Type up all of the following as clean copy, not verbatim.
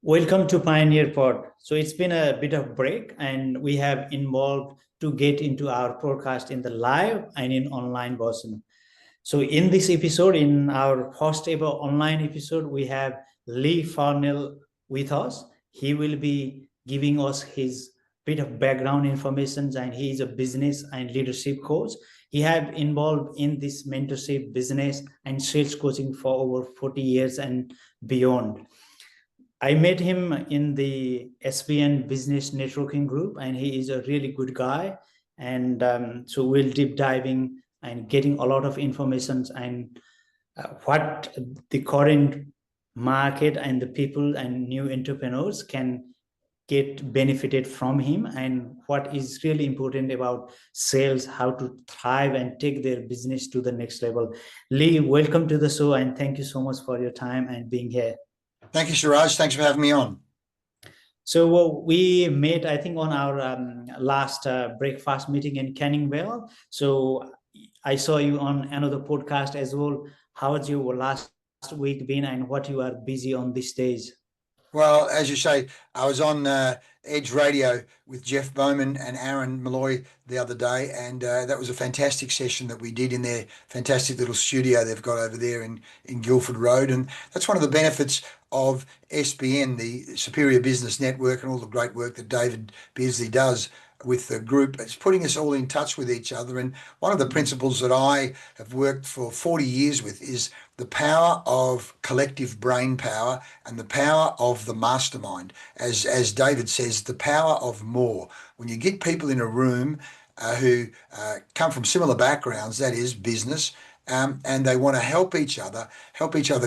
Welcome to PioneerPod. So it's been a bit of break, and we have involved to get into our podcast in the live and in online version. So in this episode, in our first ever online episode, we have Leigh Farnell with us. He will be giving us his bit of background information, and he is a business and leadership coach. He have involved in this mentorship, business and sales coaching for over 40 years and beyond. I met him in the SPN Business Networking Group, and he is a really good guy. And so we'll deep diving and getting a lot of information and what the current market and the people and new entrepreneurs can get benefited from him, and what is really important about sales, how to thrive and take their business to the next level. Leigh, welcome to the show, and thank you so much for your time and being here. Thank you, Siraj. Thanks for having me on. So we met, I think, on our last breakfast meeting in Canningvale. So I saw you on another podcast as well. How has your last week been, and what you are busy on these days? Well, as you say, I was on Edge Radio with Jeff Bowman and Aaron Malloy the other day, and that was a fantastic session that we did in their fantastic little studio they've got over there in Guildford Road. And that's one of the benefits of SBN, the Superior Business Network, and all the great work that David Beardsley does with the group. It's putting us all in touch with each other. And one of the principles that I have worked for 40 years with is the power of collective brain power and the power of the mastermind. As David says, the power of more. When you get people in a room who come from similar backgrounds, that is business, and they want to help each other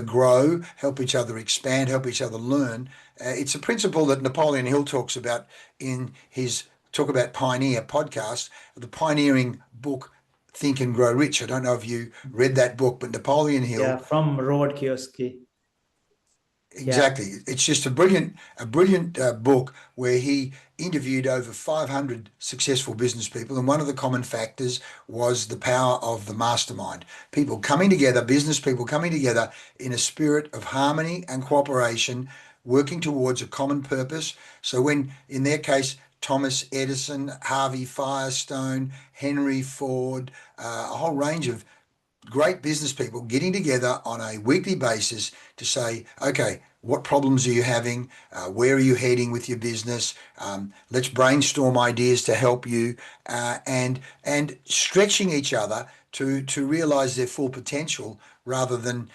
grow, help each other expand, help each other learn. It's a principle that Napoleon Hill talks about in his Talk About Pioneer podcast, the pioneering book, Think and Grow Rich. I don't know if you read that book, but Napoleon Hill. Yeah, from Robert Kiyosaki. Exactly. Yeah. It's just a brilliant book where he interviewed over 500 successful business people, and one of the common factors was the power of the mastermind. People coming together, business people coming together in a spirit of harmony and cooperation, working towards a common purpose. So when, in their case, Thomas Edison, Harvey Firestone, Henry Ford, a whole range of great business people getting together on a weekly basis to say, okay, what problems are you having? Where are you heading with your business? Let's brainstorm ideas to help you, and stretching each other to realize their full potential rather than,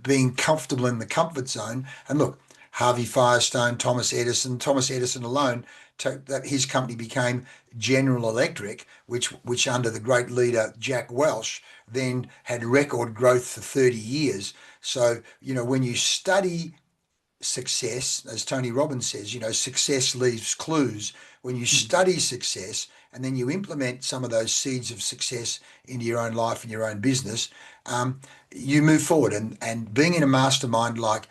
being comfortable in the comfort zone. And look, Harvey Firestone, Thomas Edison alone, that his company became General Electric, which under the great leader Jack Welch then had record growth for 30 years. So, when you study success, as Tony Robbins says, success leaves clues. When you study success and then you implement some of those seeds of success into your own life and your own business, you move forward. And being in a mastermind like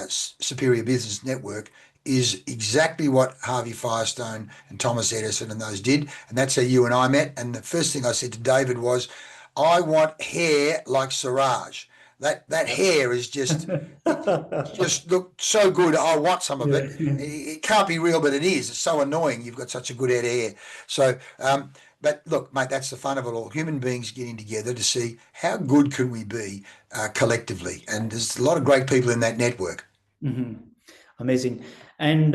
Superior Business Network is exactly what Harvey Firestone and Thomas Edison and those did. And that's how you and I met. And the first thing I said to David was, I want hair like Siraj. That hair is just look so good. I want some of it. It can't be real, but it is. It's so annoying. You've got such a good head of hair. So, but look, mate, that's the fun of it all. Human beings getting together to see how good can we be collectively. And there's a lot of great people in that network. Mm-hmm. Amazing. And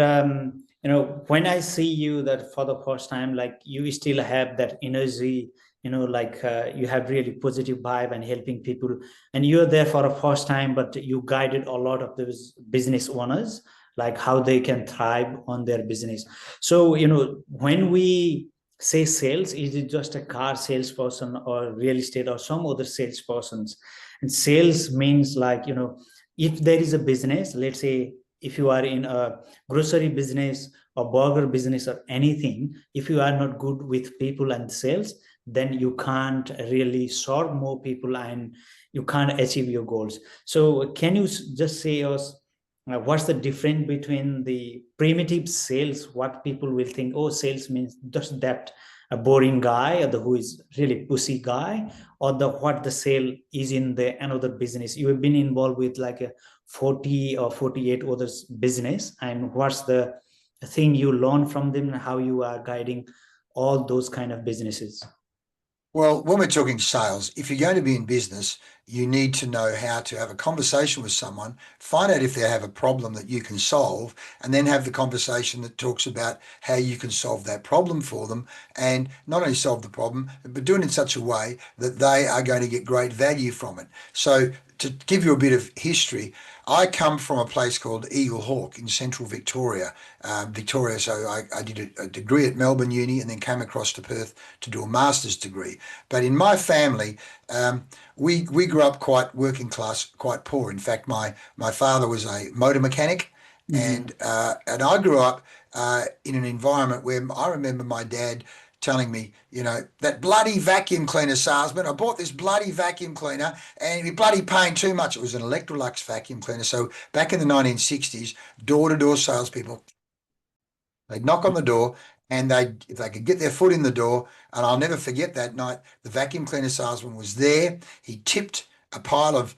when I see you that for the first time, like you still have that energy, you have really positive vibe and helping people, and you're there for the first time, but you guided a lot of those business owners, like how they can thrive on their business. So, when we say sales, is it just a car salesperson or real estate or some other salespersons? And sales means if there is a business, let's say, if you are in a grocery business or burger business or anything, if you are not good with people and sales, then you can't really serve more people and you can't achieve your goals. So can you just say us what's the difference between the primitive sales, what people will think, oh, sales means just that a boring guy or who is really pussy guy, or what the sale is in the another business. You have been involved with like 40 or 48 others business, and what's the thing you learn from them and how you are guiding all those kind of businesses? Well, when we're talking sales, if you're going to be in business, you need to know how to have a conversation with someone, find out if they have a problem that you can solve, and then have the conversation that talks about how you can solve that problem for them. And not only solve the problem, but do it in such a way that they are going to get great value from it. So, to give you a bit of history, I come from a place called Eagle Hawk in central Victoria. So I did a degree at Melbourne Uni and then came across to Perth to do a master's degree. But in my family, we grew up quite working class, quite poor. In fact, my father was a motor mechanic, Mm-hmm. and I grew up in an environment where I remember my dad telling me, that bloody vacuum cleaner salesman, I bought this bloody vacuum cleaner and you're bloody paying too much. It was an Electrolux vacuum cleaner. So back in the 1960s, door-to-door salespeople, they'd knock on the door and if they could get their foot in the door, and I'll never forget that night, the vacuum cleaner salesman was there. He tipped a pile of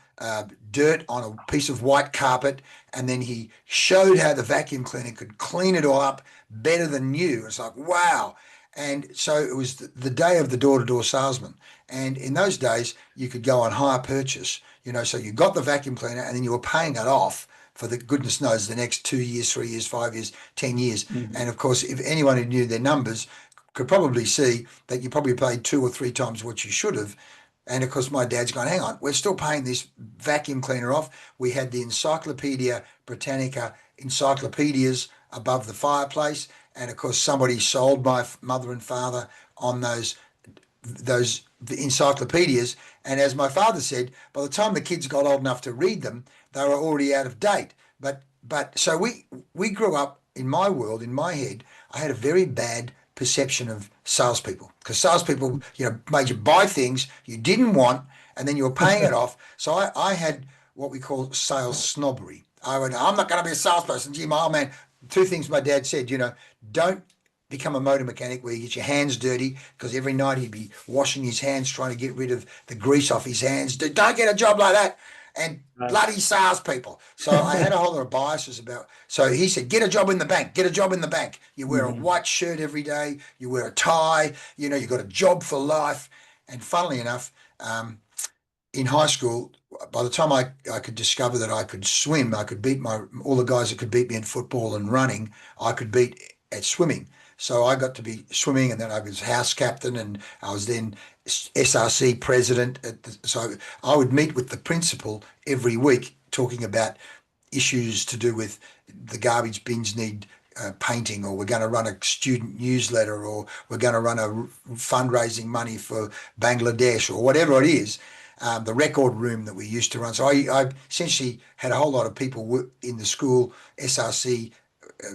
dirt on a piece of white carpet, and then he showed how the vacuum cleaner could clean it all up better than new. It's like, wow. And so it was the day of the door-to-door salesman. And in those days, you could go on hire purchase, so you got the vacuum cleaner and then you were paying it off for the goodness knows the next 2 years, 3 years, 5 years, 10 years. Mm-hmm. And of course, if anyone who knew their numbers could probably see that you probably paid 2 or 3 times what you should have. And of course, my dad's going, hang on, we're still paying this vacuum cleaner off. We had the Encyclopedia Britannica encyclopedias above the fireplace. And of course, somebody sold my mother and father on those encyclopedias. And as my father said, by the time the kids got old enough to read them, they were already out of date. But so we grew up in my world, in my head. I had a very bad perception of salespeople because salespeople, made you buy things you didn't want, and then you were paying it off. So I had what we call sales snobbery. I'm not going to be a salesperson. Gee, my old man. 2 things my dad said. Don't become a motor mechanic where you get your hands dirty, because every night he'd be washing his hands trying to get rid of the grease off his hands. Don't get a job like that. And Right. bloody salespeople. So I had a whole lot of biases about. So he said, get a job in the bank. Get a job in the bank. You wear a Mm-hmm. white shirt every day. You wear a tie. You got a job for life. And funnily enough, in high school, by the time I could discover that I could swim, I could beat all the guys that could beat me in football and running, I could beat at swimming. So I got to be swimming, and then I was house captain, and I was then SRC president. So I would meet with the principal every week talking about issues to do with the garbage bins need painting, or we're going to run a student newsletter, or we're going to run a fundraising money for Bangladesh, or whatever it is. The record room that we used to run. So I essentially had a whole lot of people in the school, SRC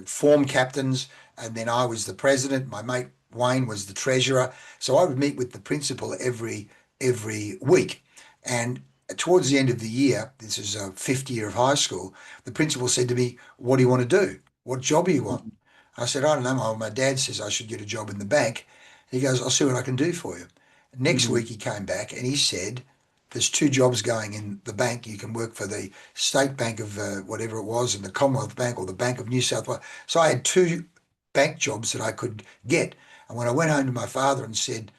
form captains, and then I was the president. My mate Wayne was the treasurer. So I would meet with the principal every week. And towards the end of the year, this is a 5th year of high school, the principal said to me, what do you want to do? What job do you want? I said, I don't know. My dad says I should get a job in the bank. He goes, I'll see what I can do for you. Next Mm-hmm. week he came back and he said, there's 2 jobs going in the bank. You can work for the State Bank of whatever it was, and the Commonwealth Bank, or the Bank of New South Wales. So I had 2 bank jobs that I could get. And when I went home to my father and said,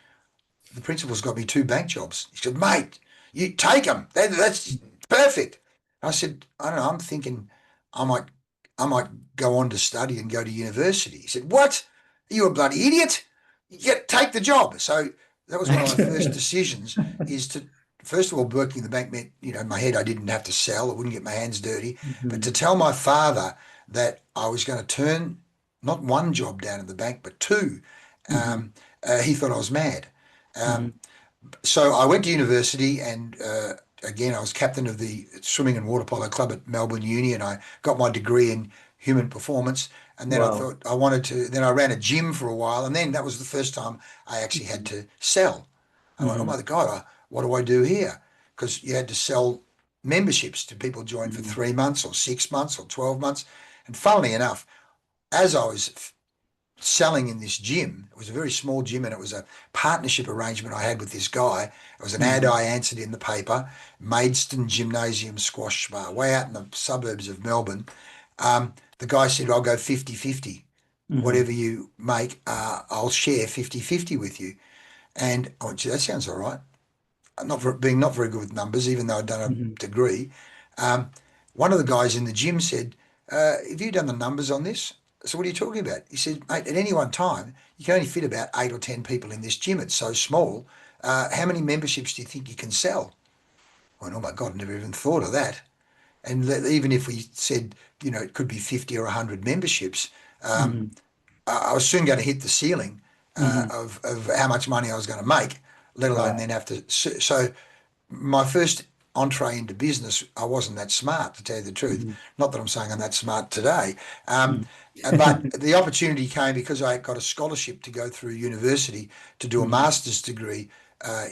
the principal's got me 2 bank jobs, he said, mate, you take them. That's perfect. I said, I don't know. I'm thinking I might, I might go on to study and go to university. He said, what? Are you a bloody idiot? Take the job. So that was one of my first decisions, is to, first of all, working in the bank meant, in my head, I didn't have to sell. I wouldn't get my hands dirty. But Mm-hmm. to tell my father that I was going to turn not 1 job down in the bank, but 2, Mm-hmm. he thought I was mad. Mm-hmm. Um, so I went to university, and again, I was captain of the swimming and water polo club at Melbourne Uni, and I got my degree in human performance. And then I Wow. thought I wanted to, then I ran a gym for a while, and then that was the first time I actually had to sell. I went, oh Mm-hmm. my God, what do I do here? Because you had to sell memberships to people join for Mm-hmm. 3 months or 6 months or 12 months. And funnily enough, as I was selling in this gym. It was a very small gym, and it was a partnership arrangement I had with this guy. It was an ad I answered in the paper, Maidstone Gymnasium Squash Spa, way out in the suburbs of Melbourne. The guy said, I'll go 50-50. Whatever you make, I'll share 50-50 with you. And I went, gee, that sounds all right. Being not very good with numbers, even though I'd done a degree. One of the guys in the gym said, have you done the numbers on this? So what are you talking about? He said, mate, at any one time, you can only fit about 8 or 10 people in this gym. It's so small. How many memberships do you think you can sell? I went, oh my God, I never even thought of that. And even if we said, it could be 50 or 100 memberships, I was soon going to hit the ceiling of how much money I was going to make, let alone then have to. So my first entree into business, I wasn't that smart, to tell you the truth. Not that I'm saying I'm that smart today, but the opportunity came because I got a scholarship to go through university to do a master's degree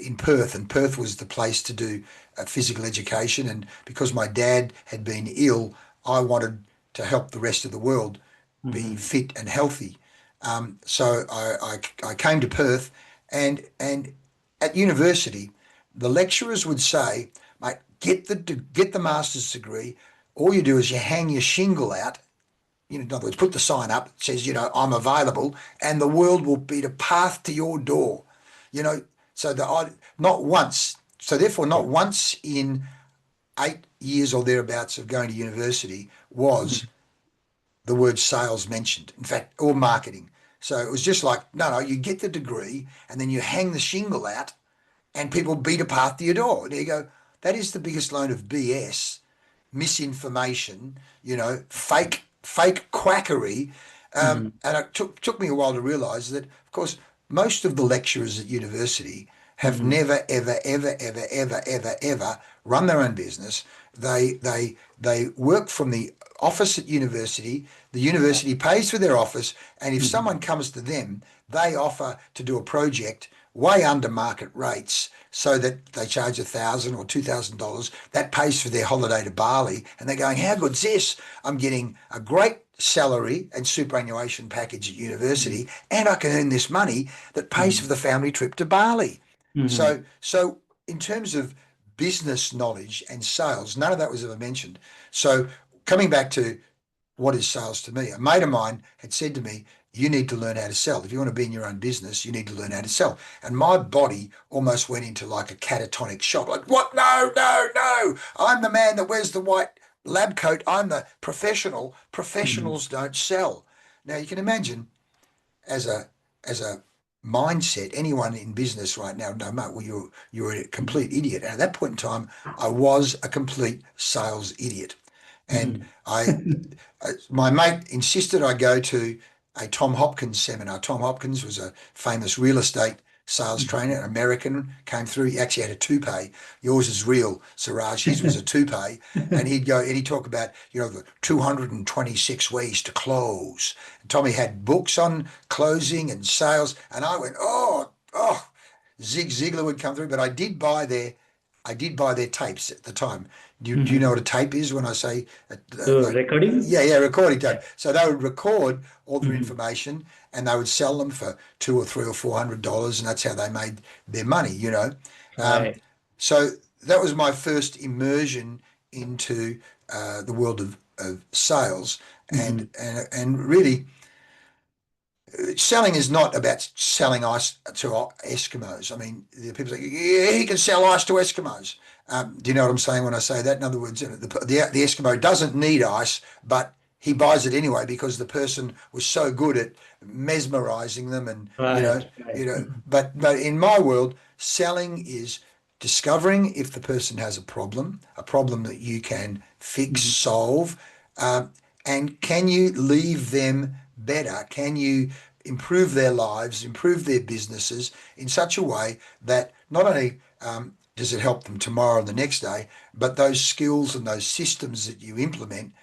in Perth, and Perth was the place to do physical education. And because my dad had been ill, I wanted to help the rest of the world be fit and healthy. So I came to Perth, and at university, the lecturers would say, mate, get the master's degree. All you do is you hang your shingle out. In other words, put the sign up. It says, I'm available, and the world will be the path to your door. So not once. So therefore, not once in 8 years or thereabouts of going to university was the word sales mentioned. In fact, or marketing. So it was just like, no, you get the degree, and then you hang the shingle out, and people beat a path to your door. There you go. That is the biggest load of BS, misinformation, fake quackery. And it took me a while to realise that, of course, most of the lecturers at university have never, ever, ever, ever, ever, ever, ever run their own business. They work from the office at university. The university pays for their office, and if someone comes to them, they offer to do a project way under market rates, so that they charge $1,000 or $2,000. That pays for their holiday to Bali, and they're going, how good's this? I'm getting a great salary and superannuation package at university, and I can earn this money that pays for the family trip to Bali. So in terms of business knowledge and sales, none of that was ever mentioned. So coming back to what is sales to me, a mate of mine had said to me, you need to learn how to sell. If you want to be in your own business, you need to learn how to sell. And my body almost went into like a catatonic shock. Like, what? No. I'm the man that wears the white lab coat. I'm the professional. Professionals don't sell. Now you can imagine, as a mindset, anyone in business right now, no, mate, well, you're a complete idiot. And at that point in time, I was a complete sales idiot. And my mate insisted I go to a Tom Hopkins seminar. Tom Hopkins was a famous real estate sales trainer, an American, came through. He actually had a toupee. Yours is real, Siraj. His was a toupee. And he'd talk about, the 226 ways to close. And Tommy had books on closing and sales. And I went, oh, Zig Ziglar would come through. But I did buy their tapes at the time. Do you know what a tape is when I say recording? Yeah, recording tape. So they would record all their information, and they would sell them for $200 or $300 or $400, and that's how they made their money. Right. So that was my first immersion into the world of sales, and really. Selling is not about selling ice to Eskimos. I mean, people say, yeah, he can sell ice to Eskimos. Do you know what I'm saying when I say that? In other words, the Eskimo doesn't need ice, but he buys it anyway because the person was so good at mesmerizing them, and But in my world, selling is discovering if the person has a problem that you can fix, solve, and can you leave them better? Can you improve their lives, improve their businesses in such a way that not only does it help them tomorrow and the next day, but those skills and those systems that you implement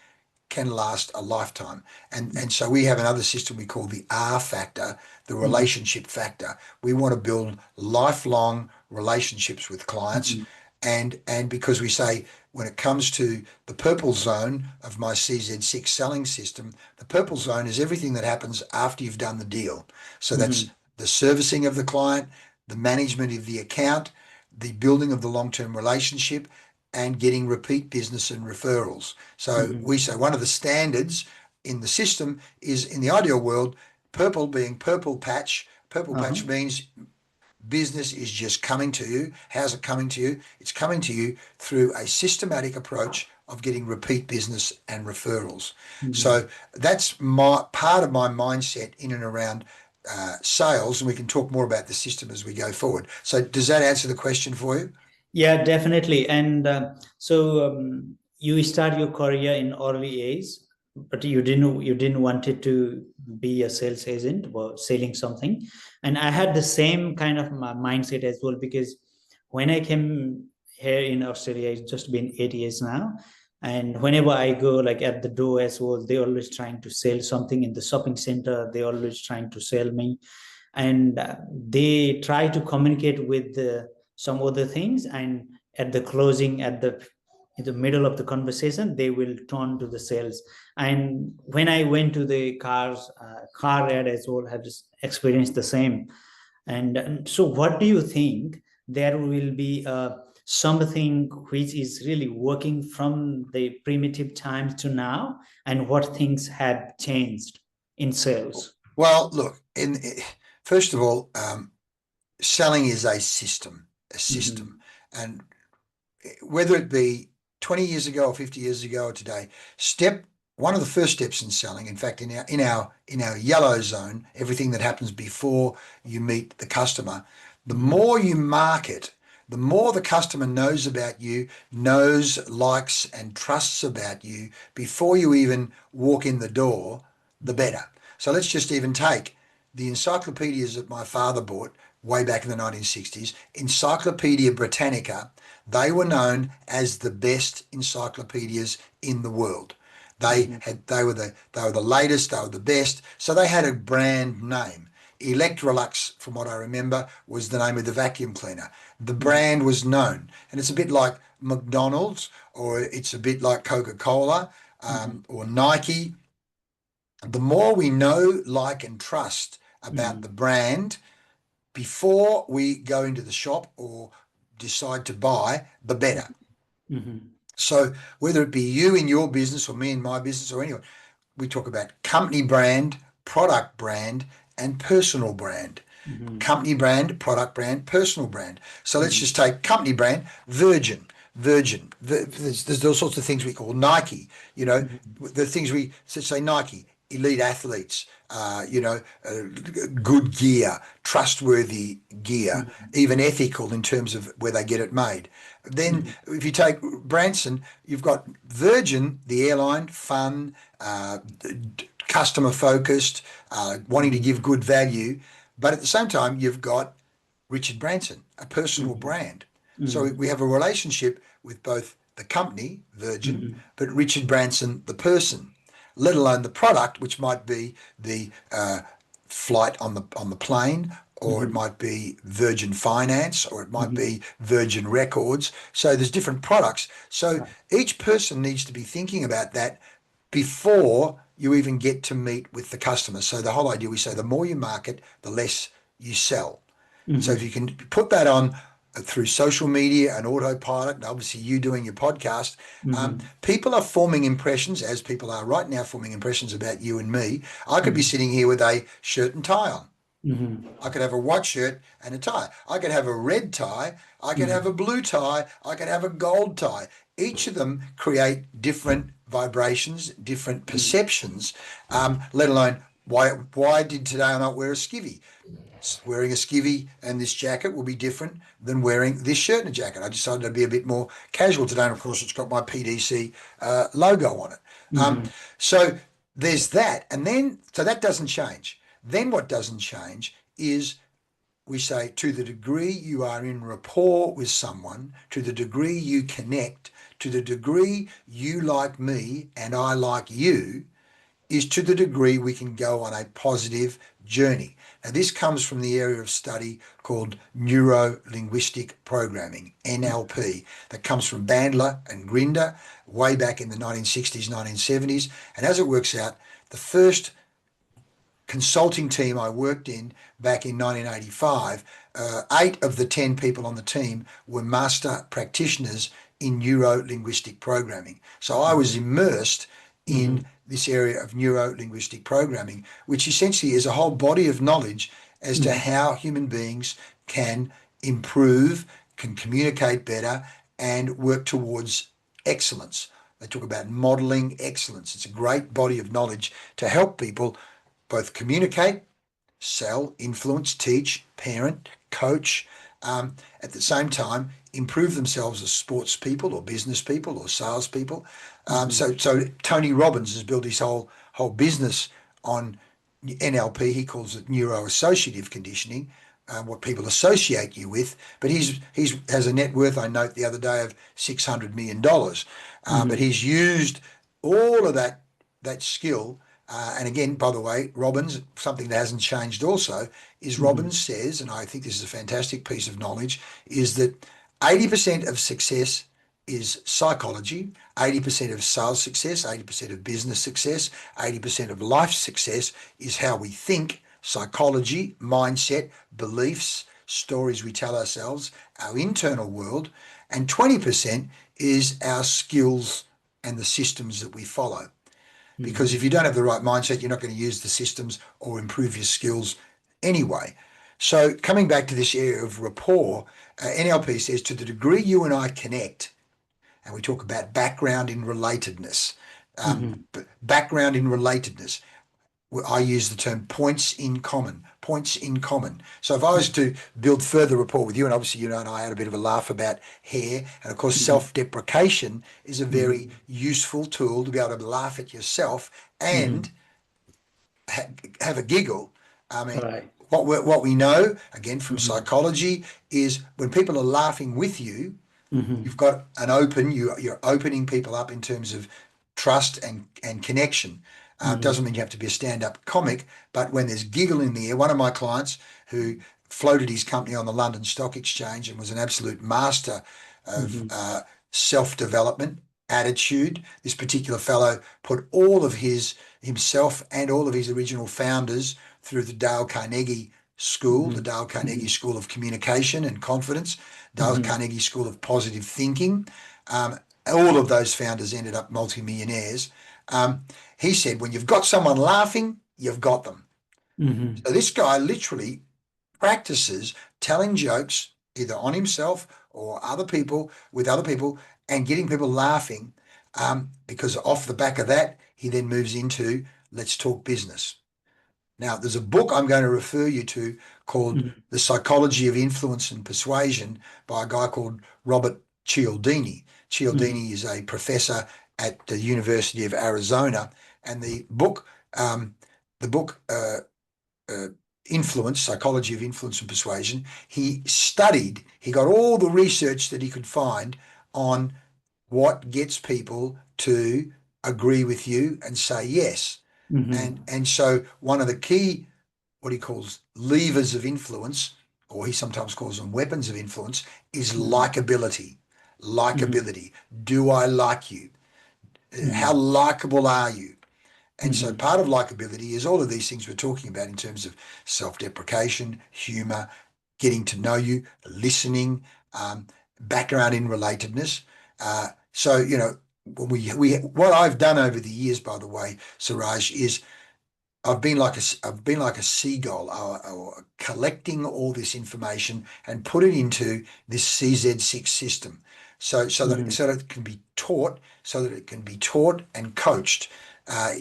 can last a lifetime. And so we have another system we call the R factor, the relationship factor. We want to build lifelong relationships with clients. And because we say when it comes to the purple zone of my CZ6 selling system, the purple zone is everything that happens after you've done the deal. So that's the servicing of the client, the management of the account, the building of the long-term relationship, and getting repeat business and referrals. So we say one of the standards in the system is, in the ideal world, purple being purple patch. Purple patch means business is just coming to you. How's it coming to you? It's coming to you through a systematic approach of getting repeat business and referrals. So that's my part of my mindset in and around sales, and we can talk more about the system as we go forward. So does that answer the question for you? Yeah, definitely. And you start your career in early age, but you didn't want it to be a sales agent or selling something. And I had the same kind of mindset as well, because when I came here in Australia, it's just been 8 years now. And whenever I go, like at the door as well, they're always trying to sell something in the shopping center. They're always trying to sell me, and they try to communicate with some other things, and at the closing, in the middle of the conversation, they will turn to the sales. And when I went to the car ad as well, have just experienced the same. And so what do you think, there will be something which is really working from the primitive times to now, and what things have changed in sales? Well, look, first of all, selling is a system, and whether it be 20 years ago or 50 years ago or today, one of the first steps in selling, in fact, in our yellow zone, everything that happens before you meet the customer, the more you market, the more the customer knows about you, knows, likes, and trusts about you before you even walk in the door, the better. So let's just even take the encyclopedias that my father bought way back in the 1960s, Encyclopedia Britannica. They were known as the best encyclopedias in the world. They were the latest, they were the best. So they had a brand name. Electrolux, from what I remember, was the name of the vacuum cleaner. The brand was known, and it's a bit like McDonald's, or it's a bit like Coca-Cola, or Nike. The more we know, like, and trust about the brand before we go into the shop or decide to buy, the better. So whether it be you in your business or me in my business or anyone, we talk about company brand, product brand, and personal brand. Company brand, product brand, personal brand. So let's just take company brand, Virgin. There's all sorts of things we call Nike. The things we say Nike, elite athletes, good gear, trustworthy gear, even ethical in terms of where they get it made. Then if you take Branson, you've got Virgin, the airline, fun, customer focused, wanting to give good value. But at the same time, you've got Richard Branson, a personal brand. So we have a relationship with both the company, Virgin, but Richard Branson, the person, let alone the product, which might be the flight on the plane, or it might be Virgin Finance, or it might be Virgin Records. So there's different products. So each person needs to be thinking about that before you even get to meet with the customer. So the whole idea, we say the more you market, the less you sell. So if you can put that on through social media and autopilot, and obviously you doing your podcast, people are forming impressions, as people are right now forming impressions about you and me. I could be sitting here with a shirt and tie on. I could have a white shirt and a tie. I could have a red tie. I could have a blue tie. I could have a gold tie. Each of them create different vibrations, different perceptions, let alone why did today I not wear a skivvy? Wearing a skivvy and this jacket will be different than wearing this shirt and a jacket. I decided to be a bit more casual today, and of course it's got my PDC logo on it. So there's that, and then so that doesn't change. Then what doesn't change is, we say, to the degree you are in rapport with someone, to the degree you connect, to the degree you like me and I like you, is to the degree we can go on a positive journey. Now, this comes from the area of study called neuro-linguistic programming, NLP, that comes from Bandler and Grinder way back in the 1960s, 1970s. And as it works out, the first consulting team I worked in back in 1985, 8 of the 10 people on the team were master practitioners in neuro-linguistic programming. So I was immersed in this area of neuro-linguistic programming, which essentially is a whole body of knowledge as to how human beings can improve, can communicate better, and work towards excellence. They talk about modeling excellence. It's a great body of knowledge to help people both communicate, sell, influence, teach, parent, coach, at the same time, improve themselves as sports people or business people or sales people. So Tony Robbins has built his whole business on NLP. He calls it neuro-associative conditioning, what people associate you with. But he's has a net worth, I note the other day, of $600 million. But he's used all of that skill. And again, by the way, Robbins, something that hasn't changed also, is Robbins says, and I think this is a fantastic piece of knowledge, is that 80% of success is psychology, 80% of sales success, 80% of business success, 80% of life success is how we think, psychology, mindset, beliefs, stories we tell ourselves, our internal world, and 20% is our skills and the systems that we follow. Because if you don't have the right mindset, you're not going to use the systems or improve your skills anyway. So coming back to this area of rapport, NLP says to the degree you and I connect, and we talk about background in relatedness, background in relatedness. I use the term points in common. So if I was to build further rapport with you, and obviously you know, and I had a bit of a laugh about hair, and of course self-deprecation is a very useful tool to be able to laugh at yourself and have a giggle. I mean, what we know, again, from psychology is when people are laughing with you, you've got an you're opening people up in terms of trust and connection. Doesn't mean you have to be a stand-up comic, but when there's giggle in the air, one of my clients who floated his company on the London Stock Exchange and was an absolute master of self-development, attitude. This particular fellow put all of himself and all of his original founders through the Dale Carnegie School, the Dale Carnegie School of Communication and Confidence, Dale Carnegie School of Positive Thinking. All of those founders ended up multimillionaires. He said, when you've got someone laughing, you've got them. So this guy literally practices telling jokes either on himself or other people, with other people, and getting people laughing, because off the back of that, he then moves into let's talk business. Now, there's a book I'm going to refer you to called The Psychology of Influence and Persuasion by a guy called Robert Cialdini. Cialdini is a professor at the University of Arizona, and the book Influence, Psychology of Influence and Persuasion, he got all the research that he could find on what gets people to agree with you and say yes. And so one of the key, what he calls levers of influence, or he sometimes calls them weapons of influence, is likability. Likability. Do I like you? How likable are you? And so part of likability is all of these things we're talking about in terms of self-deprecation, humor, getting to know you, listening, background in relatedness. So, you know, what I've done over the years, by the way, Suraj, is I've been like a seagull, or collecting all this information and put it into this CZ6 system, so that it can be taught, and coached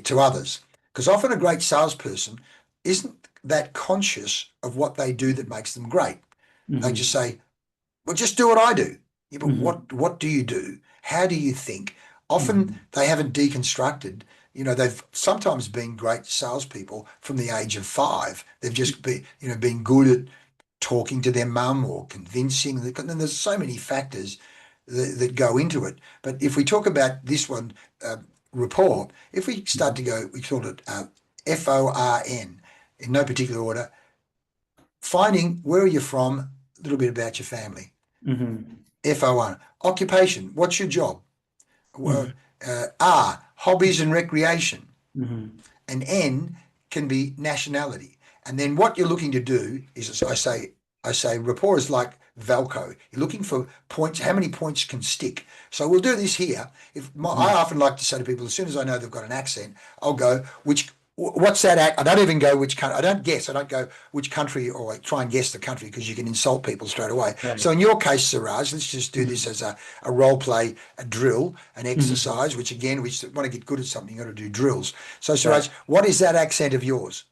to others. Because often a great salesperson isn't that conscious of what they do that makes them great. They just say, well, just do what I do. Yeah, but what do you do? How do you think? Often they haven't deconstructed. You know, they've sometimes been great salespeople from the age of 5. They've just been good at talking to their mum or convincing. And there's so many factors that go into it. But if we talk about this one, rapport, if we start to go, we call it FORN, in no particular order, finding where are you from, a little bit about your family. Mm-hmm. FO1, occupation, what's your job? Mm-hmm. R, hobbies and recreation. Mm-hmm. And N can be nationality. And then what you're looking to do is, I say rapport is like Velcro. You're looking for points, how many points can stick. So we'll do this here. I often like to say to people, as soon as I know they've got an accent, I'll go, what's that act? I don't even go which country. I don't guess. I don't go which country, or I try and guess the country, because you can insult people straight away. Right. So in your case, Siraj, let's just do this as a role play, a drill, an Mm-hmm. exercise, which again, we want to get good at something, you've got to do drills. So Right. Siraj, what is that accent of yours?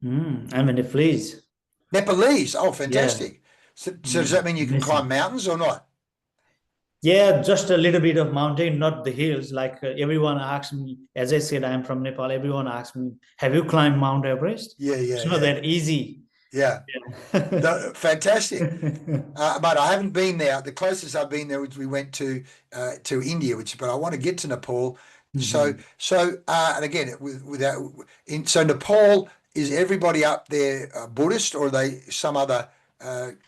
I'm in a please. Nepalese. Oh, Yeah. fantastic. So does that mean you can climb Amazing. mountains or not? Yeah, just a little bit of mountain, not the hills. Like everyone asks me, as I said, I'm from Nepal. Everyone asks me, "Have you climbed Mount Everest?" Yeah, It's yeah, not yeah. that easy. Yeah. Yeah. No, fantastic. But I haven't been there. The closest I've been there was we went to India, but I want to get to Nepal. Mhm. And again, so Nepal, is everybody up there Buddhist, or are they some other religion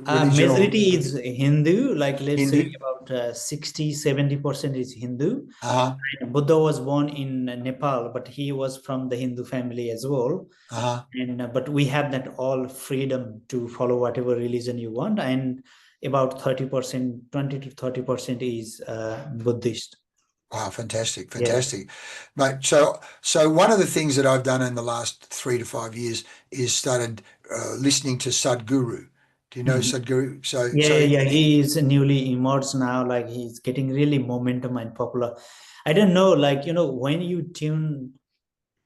or Majority is Hindu, like let's say Hindu? about 60, 70% is Hindu. Uh-huh. Buddha was born in Nepal, but he was from the Hindu family as well. Uh-huh. And but we have that all freedom to follow whatever religion you want. And about 30%, 20 to 30% is Buddhist. Wow, fantastic, Yeah. fantastic. Mate, so one of the things that I've done in the last 3 to 5 years is started listening to Sadhguru. Do you know Mhm. Sadhguru? So Yeah, so yeah, he is newly emerged now. Like he's getting really momentum and popular. I don't know, like, when you tune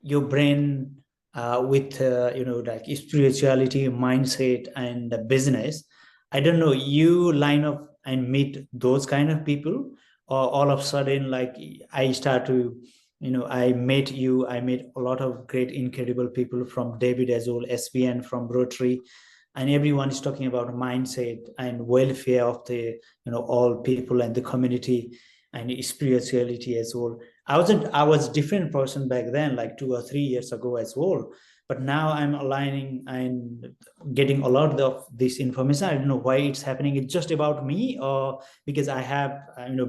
your brain with, like spirituality, mindset, and business, I don't know, you line up and meet those kind of people, or all of a sudden, like I start to, I met you, I met a lot of great, incredible people from David Azul, SPN from Rotary, and everyone is talking about mindset and welfare of the all people and the community and spirituality as well. I was a different person back then, like 2 or 3 years ago as well, but now I'm aligning and getting a lot of this information. I don't know why it's happening. It's just about me, or because I have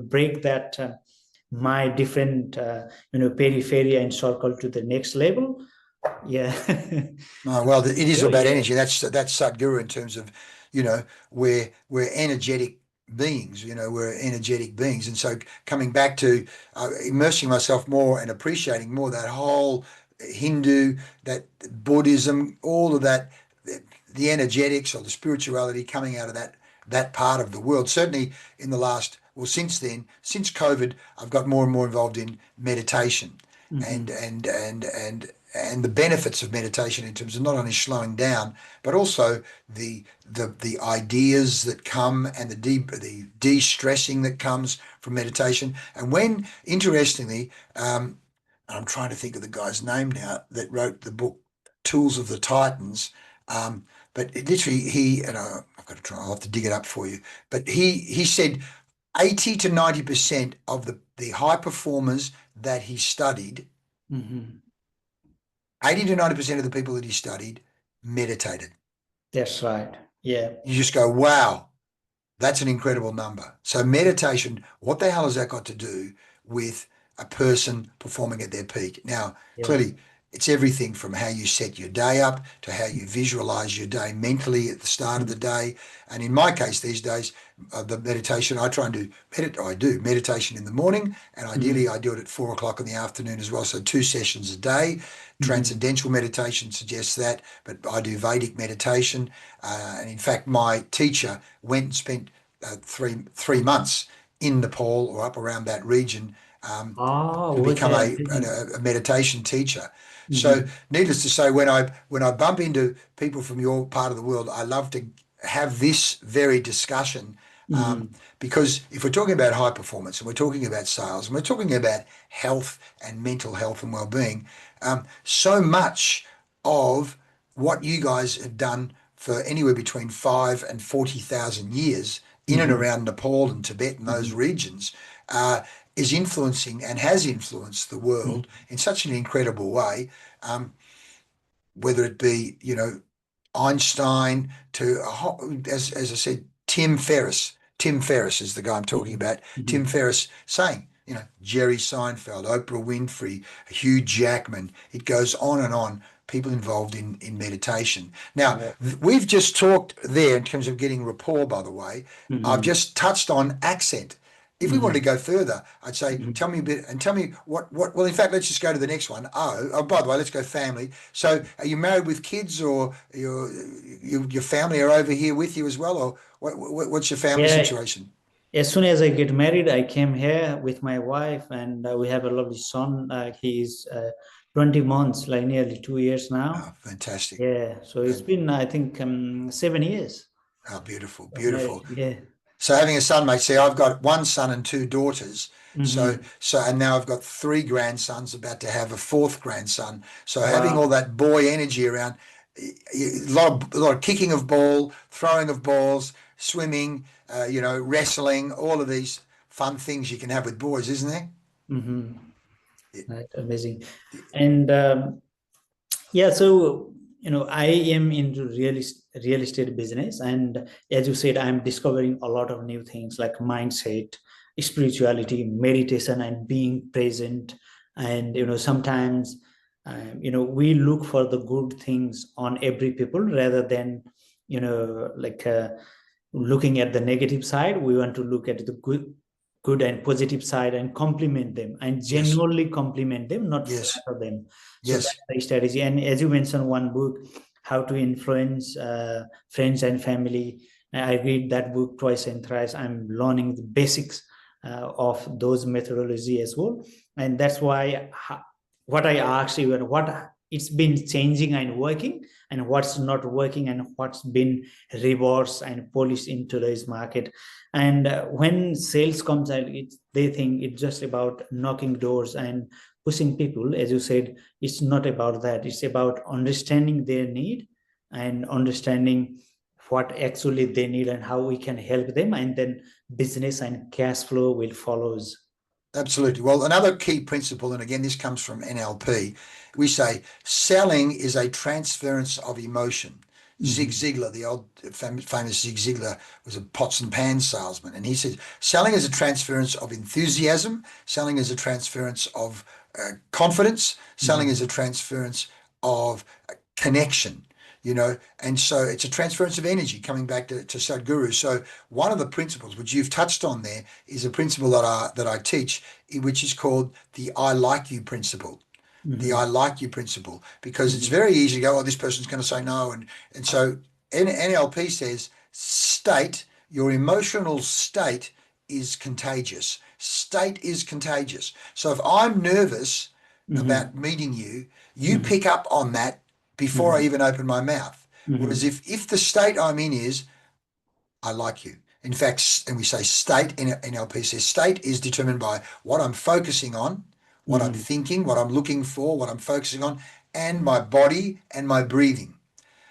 break that my different periphery and circle to the next level. Yeah. well, it is Oh, about yeah. energy. That's Sadhguru in terms of, we're energetic beings. We're energetic beings, and so coming back to immersing myself more and appreciating more that whole Hindu, that Buddhism, all of that, the energetics or the spirituality coming out of that part of the world. Certainly in the last, well, since then, since COVID, I've got more and more involved in meditation and Mhm. and and and and the benefits of meditation in terms of not only slowing down, but also the ideas that come, and the de-stressing that comes from meditation. And when, interestingly, I'm trying to think of the guy's name now that wrote the book Tools of the Titans. But literally, I've got to try. I'll have to dig it up for you. But he said 80 to 90% of the high performers that he studied, Mhm. 80 to 90% of the people that he studied meditated. That's right. Yeah. You just go, wow, that's an incredible number. So meditation, what the hell has that got to do with a person performing at their peak? Now, Yeah. clearly, it's everything from how you set your day up to how you visualize your day mentally at the start of the Mhm. day. And in my case, these days, the meditation I try and I do meditation in the morning, and ideally Mhm. I do it at 4 o'clock in the afternoon as well. So 2 sessions a day. Mhm. Transcendental meditation suggests that, but I do Vedic meditation. And in fact, my teacher went and spent 3 months in Nepal or up around that region, Oh, to become okay. a meditation teacher. So, Mhm. needless to say, when I bump into people from your part of the world, I love to have this very discussion, Mhm. because if we're talking about high performance and we're talking about sales and we're talking about health and mental health and well-being, so much of what you guys have done for anywhere between 5 and 40,000 years in and Mhm. around Nepal and Tibet and those Mhm. regions, uh, is influencing and has influenced the world in such an incredible way, whether it be, Einstein to, as I said, Tim Ferriss. Tim Ferriss is the guy I'm talking about. Tim Ferriss saying, Jerry Seinfeld, Oprah Winfrey, Hugh Jackman. It goes on and on. People involved in meditation. Now, we've just talked there in terms of getting rapport, by the way. I've just touched on accent. If we wanted to go further, I'd say, tell me a bit, and tell me well, in fact, let's just go to the next one. Oh, by the way, let's go family. So are you married with kids, or your family are over here with you as well? Or what's your family Yeah. situation? As soon as I get married, I came here with my wife, and we have a lovely son. He's 20 months, like nearly 2 years now. Oh, fantastic. Yeah. So it's been, I think, 7 years Oh, beautiful, of marriage. beautiful. Yeah. So having a son, mate, see, I've got one son and two daughters. So and now I've got three grandsons, about to have a fourth grandson. So having all Wow. that boy energy around, a lot of kicking of ball, throwing of balls, swimming, wrestling, all of these fun things you can have with boys, isn't there? Right. Amazing. And yeah, so I am into real estate business, and as you said, I'm discovering a lot of new things like mindset, spirituality, meditation, and being present. And sometimes we look for the good things on every people rather than like looking at the negative side. We want to look at the good and positive side and compliment them and Yes, genuinely compliment them, not yes, flatter them. So that's yes. the strategy. And as you mentioned, one book, How to Influence Friends and Family. I read that book twice and thrice. I'm learning the basics of those methodology as well. And that's why what I asked you, what it's been changing and working, and what's not working, and what's been reversed and polished in today's market. And when sales comes out, they think it's just about knocking doors and pushing people. As you said, it's not about that. It's about understanding their need and understanding what actually they need and how we can help them, and then business and cash flow will follows. Absolutely. Well, another key principle, and again, this comes from NLP, we say selling is a transference of emotion. Zig Ziglar, the old famous Zig Ziglar, was a pots and pans salesman, and he said selling is a transference of enthusiasm, selling is a transference of confidence, selling is a transference of connection. And so it's a transference of energy, coming back to Sadhguru. So one of the principles which you've touched on there is a principle that I teach, which is called the I like you principle. The I like you principle, because it's very easy to go, oh, this person's going to say no. And so NLP says your emotional state is contagious. State is contagious. So if I'm nervous about meeting you, you pick up on that before I even open my mouth. Whereas if the state I'm in is, I like you. In fact, and we say state, NLP says state is determined by what I'm focusing on, what I'm thinking, what I'm looking for, what I'm focusing on, and my body and my breathing.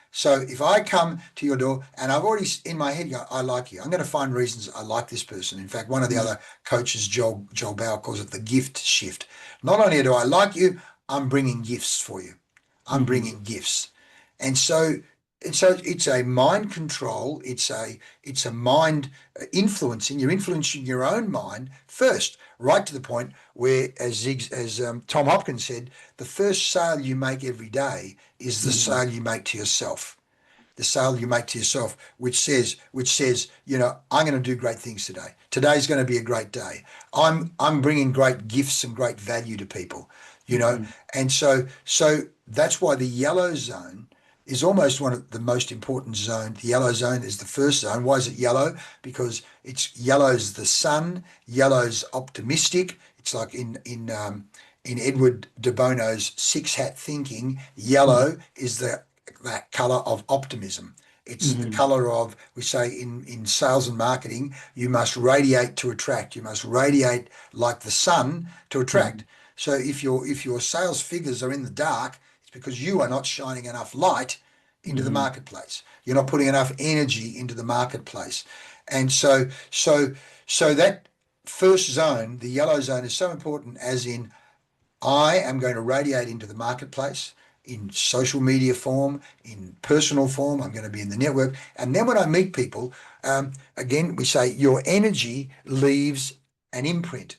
So if I come to your door and I've already in my head go, I like you, I'm going to find reasons I like this person. In fact, one of the other coaches, Joel Bauer, calls it the gift shift. Not only do I like you, I'm bringing gifts for you. I'm bringing gifts. And so it's a mind control. It's a mind influencing. You're influencing your own mind first, right to the point where, as Tom Hopkins said, the first sale you make every day is the sale you make to yourself. The sale you make to yourself, which says, I'm going to do great things today. Today's going to be a great day. I'm bringing great gifts and great value to people. And so that's why the yellow zone is almost one of the most important zones. The yellow zone is the first zone. Why is it yellow? Because yellow's the sun. Yellow's optimistic. It's like in Edward de Bono's Six Hat Thinking. Yellow is that color of optimism. It's the color of, we say in sales and marketing, you must radiate to attract. You must radiate like the sun to attract. So if your sales figures are in the dark, it's because you are not shining enough light into the marketplace. You're not putting enough energy into the marketplace. And so that first zone, the yellow zone, is so important, as in I am going to radiate into the marketplace in social media form, in personal form. I'm going to be in the network. And then when I meet people, again, we say your energy leaves an imprint.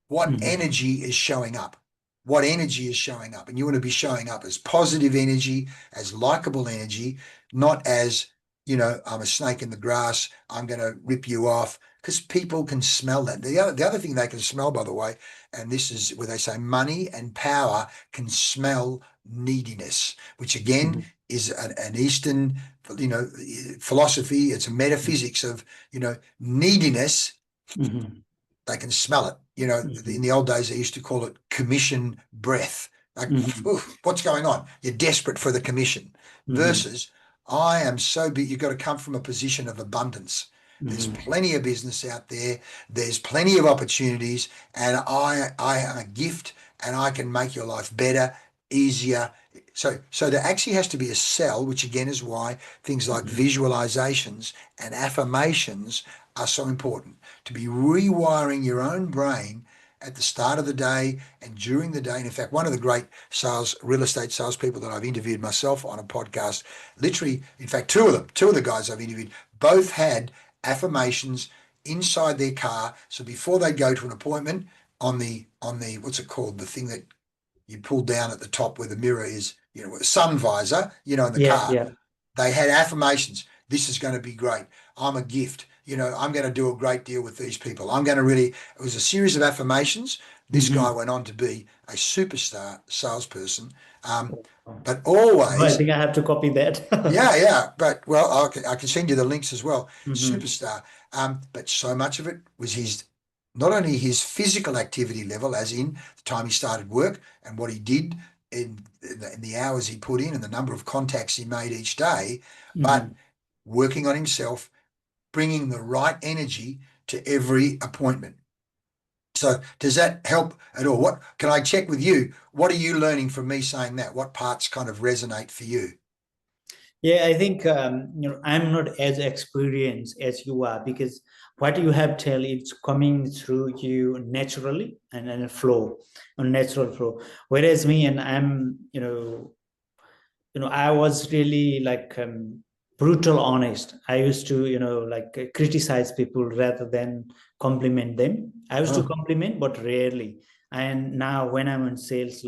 What energy is showing up? What energy is showing up? And you want to be showing up as positive energy, as likable energy, not as, I'm a snake in the grass, I'm going to rip you off, because people can smell that. The other thing they can smell, by the way, and this is where they say money and power can smell neediness, which again is an Eastern, philosophy. It's a metaphysics of, neediness. They can smell it. In the old days, they used to call it commission breath. Like, what's going on? You're desperate for the commission. Versus, I am so big. You've got to come from a position of abundance. There's plenty of business out there. There's plenty of opportunities, and I am a gift, and I can make your life better, easier. So there actually has to be a cell, which again is why things like visualizations and affirmations are so important. To be rewiring your own brain at the start of the day and during the day. And in fact, one of the great real estate salespeople that I've interviewed myself on a podcast, literally, in fact, two of the guys I've interviewed, both had affirmations inside their car. So before they go to an appointment, on the what's it called, the thing that you pull down at the top where the mirror is, sun visor, in the car, they had affirmations. This is going to be great. I'm a gift. I'm going to do a great deal with these people. It was a series of affirmations. This guy went on to be a superstar salesperson. But always, I think I have to copy that. yeah. But I can send you the links as well. Superstar. But so much of it was not only his physical activity level, as in the time he started work and what he did in the hours he put in and the number of contacts he made each day, but working on himself, bringing the right energy to every appointment. So does that help at all? What can I check with you? What are you learning from me saying that? What parts kind of resonate for you? Yeah, I think I'm not as experienced as you are, because what you have tell, it's coming through you naturally and a flow, a natural flow. Whereas me, and I'm, I was really like brutal honest. I used to, criticize people rather than compliment them. I used to compliment, but rarely. And now when I'm in sales,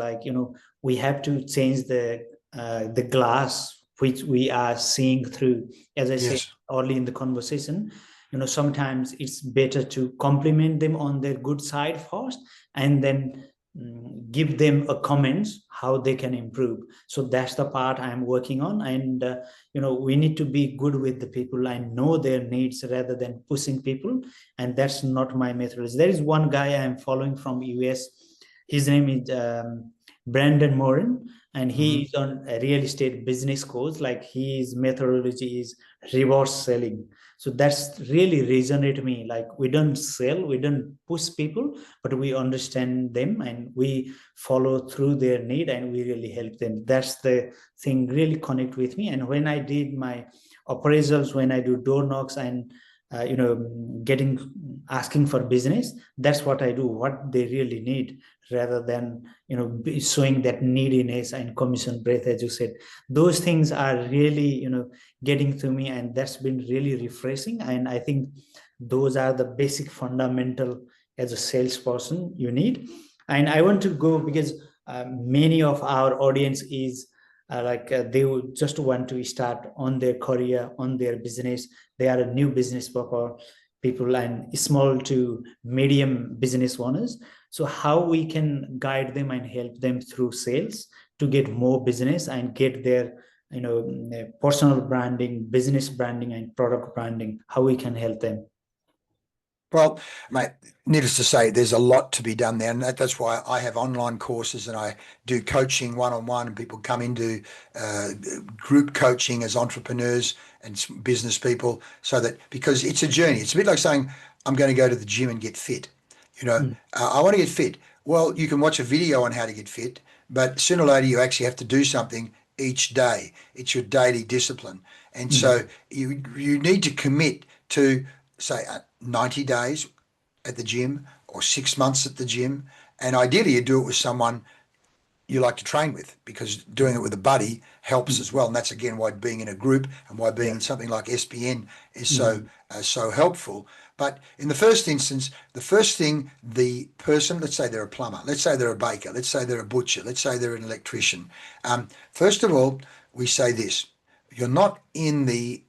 we have to change the glass which we are seeing through. As I said early in the conversation, sometimes it's better to compliment them on their good side first, and then give them a comments how they can improve. So that's the part I'm working on. And we need to be good with the people and know their needs rather than pushing people. And that's not my method. There is one guy I'm following from US. His name is Brandon Morin, and he is on a real estate business coach. Like, his methodology is reverse selling. So that's really resonated me. Like, we don't sell, we don't push people, but we understand them and we follow through their need and we really help them. That's the thing really connect with me. And when I did my appraisals, when I do door knocks and asking for business, that's what I do, what they really need, rather than showing that neediness and commission breath, as you said. Those things are really getting to me, and that's been really refreshing. And I think those are the basic fundamental as a salesperson you need. And I want to go, because many of our audience is they would just want to start on their career, on their business. They are a new business people and small to medium business owners. So how we can guide them and help them through sales to get more business and get their personal branding, business branding, and product branding, how we can help them. Well, mate, needless to say, there's a lot to be done there. And that's why I have online courses and I do coaching one-on-one, and people come into group coaching as entrepreneurs and business people, so that, because it's a journey. It's a bit like saying, I'm going to go to the gym and get fit. I want to get fit. Well, you can watch a video on how to get fit, but sooner or later you actually have to do something each day. It's your daily discipline. And so you need to commit to, say, 90 days, at the gym or 6 months at the gym. And ideally, you do it with someone you like to train with, because doing it with a buddy helps as well. And that's again why being in a group and why being in something like SPN is so helpful. But in the first instance, the first thing the person, let's say they're a plumber, let's say they're a baker, let's say they're a butcher, let's say they're an electrician. First of all, we say this: you're not in the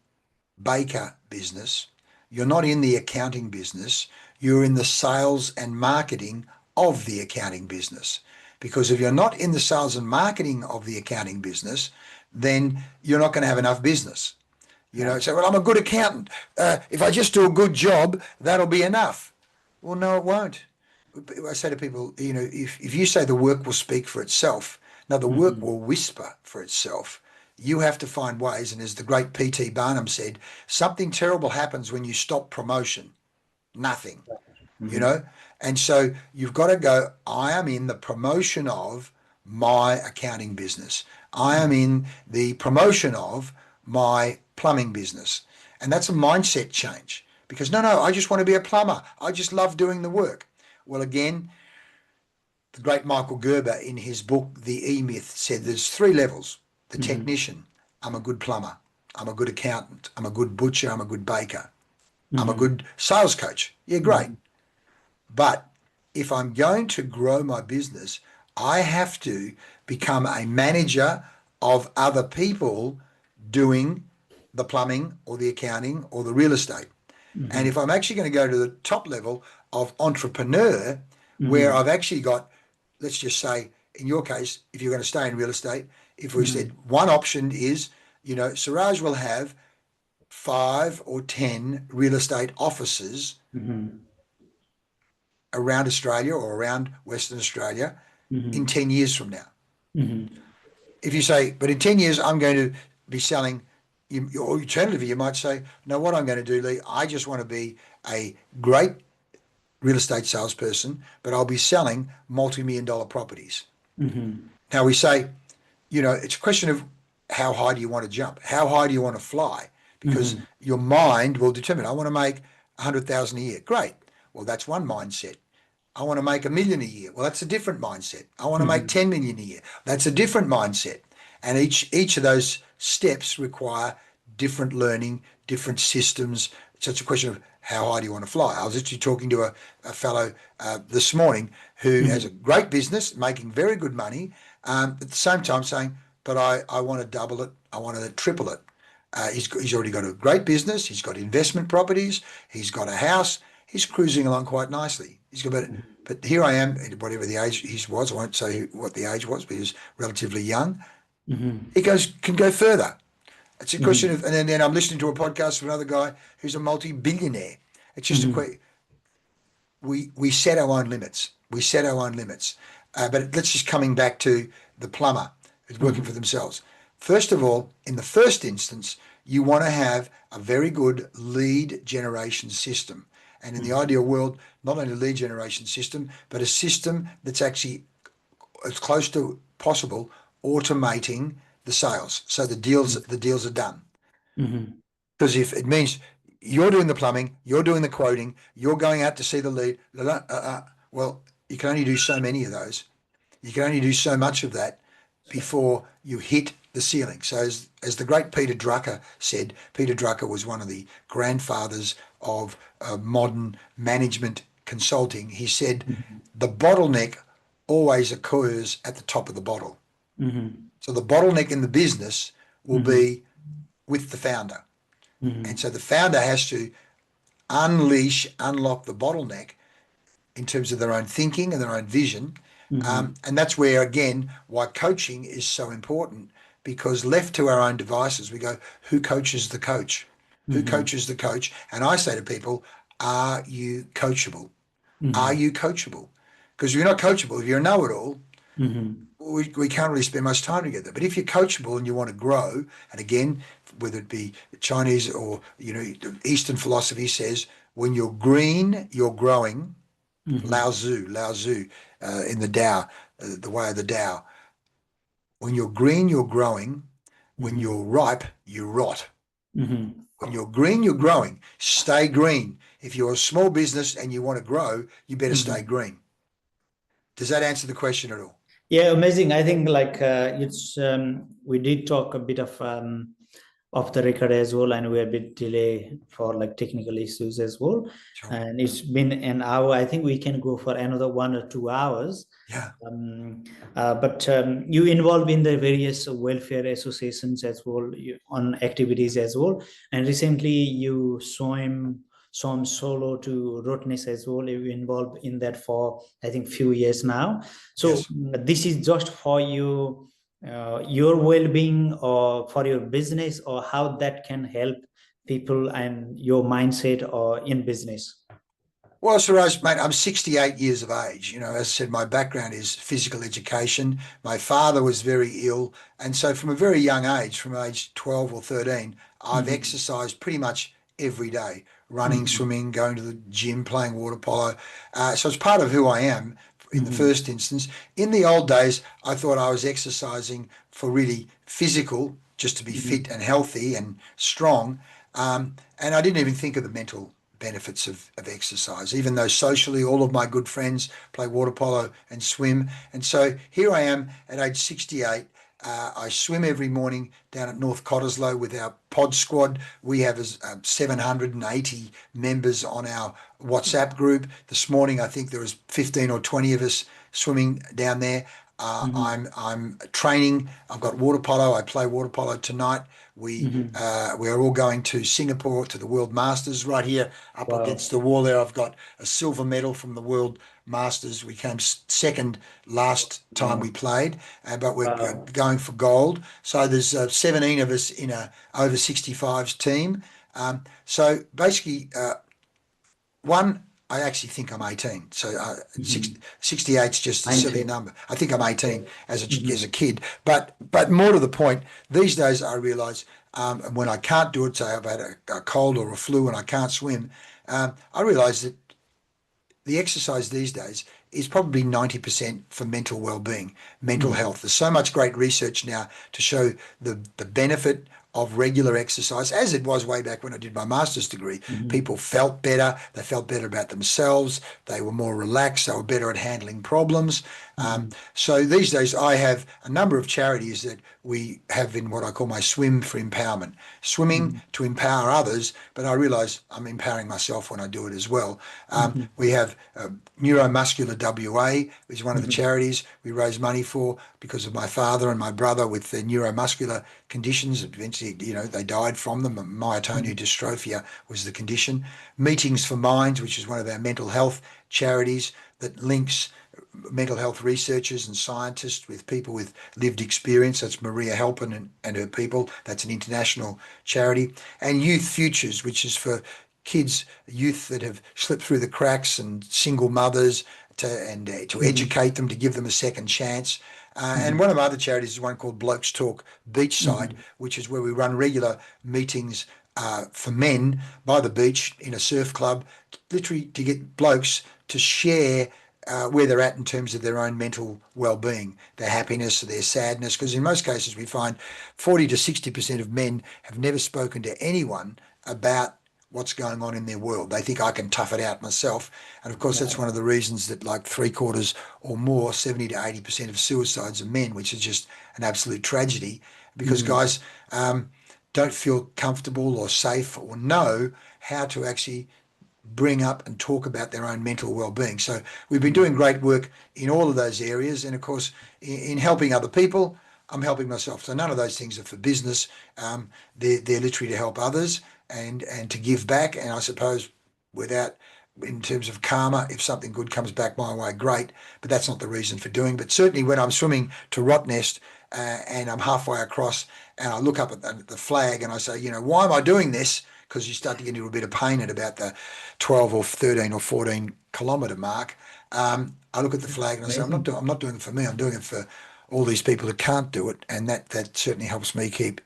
baker business, you're not in the accounting business, you're in the sales and marketing of the accounting business. Because if you're not in the sales and marketing of the accounting business, then you're not going to have enough business. You know, say, well, I'm a good accountant. If I just do a good job, that'll be enough. Well, no, it won't. I say to people, you know, if you say the work will speak for itself, now the work will whisper for itself. You have to find ways. And as the great P.T. Barnum said, something terrible happens when you stop promotion. Nothing, you know? And so you've got to go, I am in the promotion of my accounting business. I am in the promotion of my plumbing business. And that's a mindset change, because no, I just want to be a plumber. I just love doing the work. Well, again, the great Michael Gerber in his book, The E-Myth, said there's 3 levels. The technician, I'm a good plumber. I'm a good accountant. I'm a good butcher. I'm a good baker. I'm a good sales coach. Yeah, great. But if I'm going to grow my business, I have to become a manager of other people doing the plumbing or the accounting or the real estate. And if I'm actually going to go to the top level of entrepreneur, where I've actually got, let's just say, in your case, if you're going to stay in real estate, if we said one option is, you know, Siraj will have 5 or 10 real estate offices around Australia or around Western Australia in 10 years from now. If you say, but in 10 years, I'm going to be selling, or alternatively, you might say, no, what I'm going to do, Leigh, I just want to be a great real estate salesperson, but I'll be selling multi-million-dollar properties. Now we say, you know, it's a question of how high do you want to jump? How high do you want to fly? Because your mind will determine, I want to make 100,000 a year. Great. Well, that's one mindset. I want to make $1 million a year. Well, that's a different mindset. I want to make 10 million a year. That's a different mindset. And each of those steps require different learning, different systems. So it's a question of how high do you want to fly? I was actually talking to a fellow this morning who has a great business, making very good money, at the same time saying, but I want to double it. I want to triple it. He's already got a great business. He's got investment properties. He's got a house. He's cruising along quite nicely. He's got, but here I am, whatever the age he was. I won't say what the age was, but he was relatively young. He can go further. It's a question of, and then I'm listening to a podcast from another guy who's a multi-billionaire. It's just a question. We set our own limits. We set our own limits. But let's just coming back to the plumber who's working for themselves. First of all, in the first instance, you want to have a very good lead generation system. And in the ideal world, not only a lead generation system, but a system that's actually as close to possible automating the sales. So the deals are done. Because if it means you're doing the plumbing, you're doing the quoting, you're going out to see the lead, well, you can only do so many of those. You can only do so much of that before you hit the ceiling. So as the great Peter Drucker said, Peter Drucker was one of the grandfathers of modern management consulting. He said, the bottleneck always occurs at the top of the bottle. So the bottleneck in the business will be with the founder. And so the founder has to unlock the bottleneck in terms of their own thinking and their own vision. And that's where, again, why coaching is so important, because left to our own devices, we go, who coaches the coach? Who coaches the coach? And I say to people, are you coachable? Are you coachable? Because if you're not coachable, if you're a know-it-all, we can't really spend much time together. But if you're coachable and you want to grow, and again, whether it be Chinese or, you know, Eastern philosophy says, when you're green, you're growing. Lao Tzu, in the Tao, the way of the Tao. When you're green, you're growing. When you're ripe, you rot. When you're green, you're growing. Stay green. If you're a small business and you want to grow, you better stay green. Does that answer the question at all? Yeah, amazing. I think like it's we did talk a bit of off the record as well, and we're a bit delay for like technical issues as well. Sure. And it's been an hour. I think we can go for another 1 or 2 hours. Yeah. But you involve in the various welfare associations as well, on activities as well. And recently you swam solo to Rottnest as well. You involved in that for I think few years now. So Yes. this is just for you, your well-being or for your business, or how that can help people and your mindset or in business? Well, Suraj, mate, I'm 68 years of age. As I said, my background is physical education. My father was very ill. And so from a very young age, from age 12 or 13, I've exercised pretty much every day, running, swimming, going to the gym, playing water polo. So it's part of who I am in the first instance. In the old days, I thought I was exercising for really physical, just to be fit and healthy and strong. And I didn't even think of the mental benefits of exercise, even though socially all of my good friends play water polo and swim. And so here I am at age 68. I swim every morning down at North Cottesloe with our pod squad. We have 780 members on our WhatsApp group. This morning, I think there was 15 or 20 of us swimming down there. I'm training. I've got water polo. I play water polo tonight. We are all going to Singapore to the World Masters right here up Wow. against the wall there. I've got a silver medal from the World Masters. We came second last time we played, but we're going for gold. So there's 17 of us in a over 65s team. So basically, I actually think I'm 18. So 68 is just a silly number. I think I'm 18 as a kid. But more to the point, these days I realise when I can't do it, say I've had a cold or a flu and I can't swim, I realise that the exercise these days is probably 90% for mental well-being, mental health. There's so much great research now to show the benefit of regular exercise, as it was way back when I did my master's degree. People felt better. They felt better about themselves. They were more relaxed. They were better at handling problems. So these days I have a number of charities that we have in what I call my swim for empowerment, swimming to empower others, but I realise I'm empowering myself when I do it as well. We have Neuromuscular WA, which is one of the charities we raise money for because of my father and my brother with their neuromuscular conditions. Eventually, they died from them. Myotonia dystrophia was the condition. Meetings for Minds, which is one of our mental health charities that links mental health researchers and scientists with people with lived experience. That's Maria Halpin and her people. That's an international charity. And Youth Futures, which is for kids, youth that have slipped through the cracks, and single mothers to educate them, to give them a second chance. And one of my other charities is one called Blokes Talk Beachside, which is where we run regular meetings for men by the beach in a surf club, literally to get blokes to share where they're at in terms of their own mental well-being, their happiness, their sadness, because in most cases we find 40 to 60% of men have never spoken to anyone about what's going on in their world. They think I can tough it out myself. And of course, that's one of the reasons that like 3/4 or more, 70 to 80% of suicides are men, which is just an absolute tragedy because guys don't feel comfortable or safe or know how to actually bring up and talk about their own mental well-being. So we've been doing great work in all of those areas. And of course, in helping other people, I'm helping myself. So none of those things are for business. They're literally to help others and to give back. And I suppose in terms of karma, if something good comes back my way, great. But that's not the reason for doing. But certainly when I'm swimming to Rottnest and I'm halfway across and I look up at the flag and I say, why am I doing this? Because you start to get into a bit of pain at about the 12 or 13 or 14 kilometre mark. I look at the flag and I say, I'm not doing it for me. I'm doing it for all these people that can't do it, and that certainly helps me keep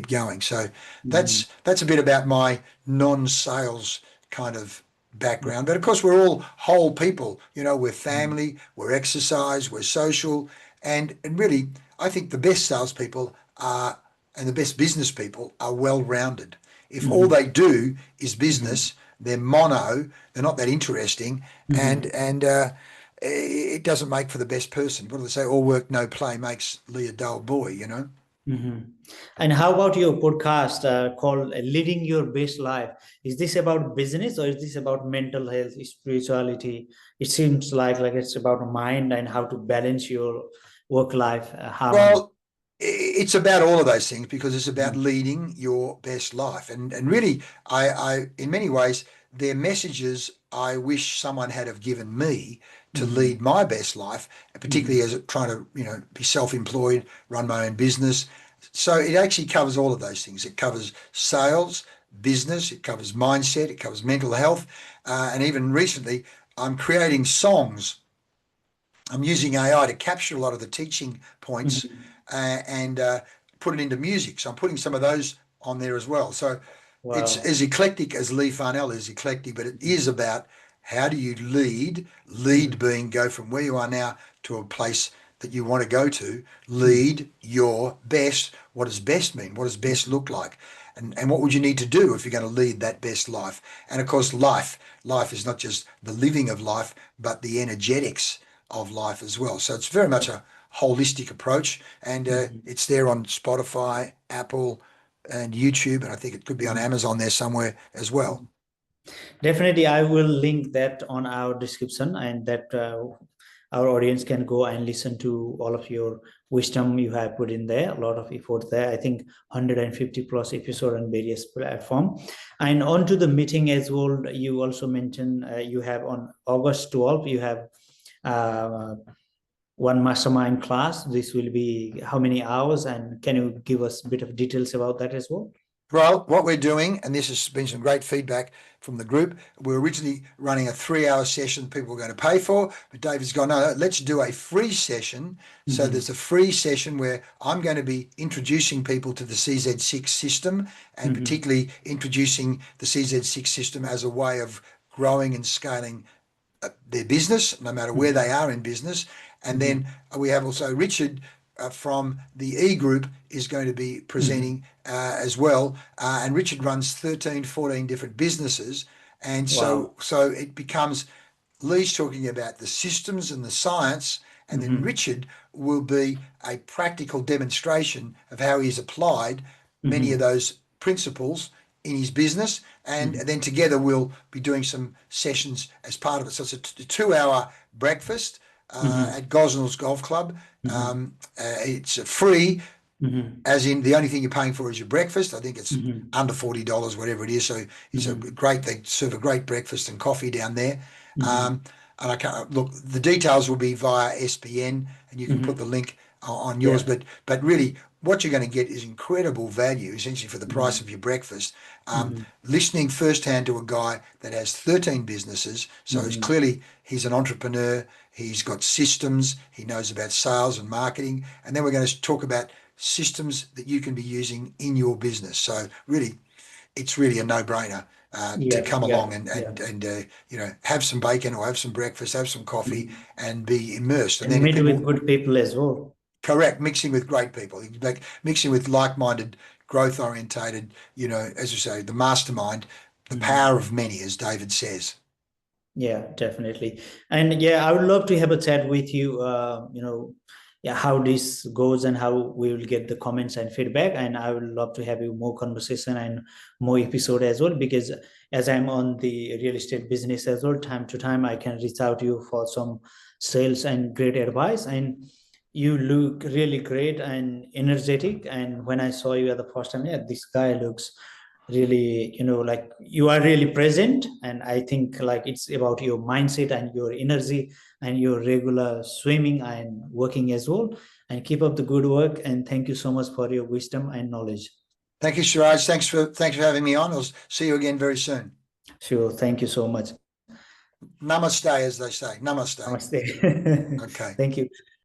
going. So that's a bit about my non-sales kind of background. But of course, we're all whole people. We're family, we're exercise, we're social, and really, I think the best salespeople are and the best business people are well-rounded. If all they do is business, they're mono, they're not that interesting, and it doesn't make for the best person. What do they say? All work, no play makes Lee a dull boy, you know? And how about your podcast called Living Your Best Life? Is this about business or is this about mental health, spirituality? It seems like it's about mind and how to balance your work-life harmony. Well, it's about all of those things because it's about leading your best life. And really, I in many ways, they're messages I wish someone had have given me to lead my best life, particularly as trying to, be self-employed, run my own business. So it actually covers all of those things. It covers sales, business, it covers mindset, it covers mental health. And even recently, I'm creating songs. I'm using AI to capture a lot of the teaching points and put it into music. So I'm putting some of those on there as well. So it's Wow. as eclectic as Leigh Farnell is eclectic, but it is about how do you lead being go from where you are now to a place that you want to go to, lead your best. What does best mean? What does best look like? And what would you need to do if you're going to lead that best life? And of course, life is not just the living of life, but the energetics of life as well. So it's very much a holistic approach, and it's there on Spotify, Apple, and YouTube, and I think it could be on Amazon there somewhere as well. Definitely, I will link that on our description, and that our audience can go and listen to all of your wisdom you have put in there. A lot of effort there. I think 150 plus episode on various platform. And on to the meeting as well. You also mentioned you have on August 12th. You have one mastermind class. This will be how many hours? And can you give us a bit of details about that as well? Well, what we're doing, and this has been some great feedback from the group, we're originally running a 3-hour session people were going to pay for, but David's gone, no, let's do a free session. So there's a free session where I'm going to be introducing people to the CZ6 system, and particularly introducing the CZ6 system as a way of growing and scaling their business, no matter where they are in business. And then we have also Richard from the E Group is going to be presenting as well. And Richard runs 13, 14 different businesses. And so it becomes Leigh's talking about the systems and the science, and then Richard will be a practical demonstration of how he's applied many of those principles in his business. And then together we'll be doing some sessions as part of it. So it's a 2-hour breakfast at Gosnell's Golf Club. It's free, as in the only thing you're paying for is your breakfast. I think it's under $40, whatever it is. So it's a great, they serve a great breakfast and coffee down there. And I can't look, the details will be via SPN, and you can put the link on yours. But really, what you're going to get is incredible value, essentially for the price of your breakfast. Listening firsthand to a guy that has 13 businesses, so he's an entrepreneur. He's got systems. He knows about sales and marketing, and then we're going to talk about systems that you can be using in your business. So really, it's really a no-brainer to come along and have some bacon or have some breakfast, have some coffee, and be immersed. And then meet with good people as well. Correct, mixing with great people, like mixing with like-minded, growth-orientated. As you say, the mastermind, the power of many, as David says. Yeah, definitely. And I would love to have a chat with you, how this goes and how we will get the comments and feedback. And I would love to have you more conversation and more episode as well, because as I'm on the real estate business as well, time to time, I can reach out to you for some sales and great advice. And you look really great and energetic. And when I saw you at the first time, this guy looks really, like you are really present. And I think like it's about your mindset and your energy and your regular swimming and working as well. And keep up the good work. And thank you so much for your wisdom and knowledge. Thank you, Siraj. Thanks for having me on. I'll see you again very soon. Sure. Thank you so much. Namaste, as they say. Namaste. Namaste. Okay. Thank you.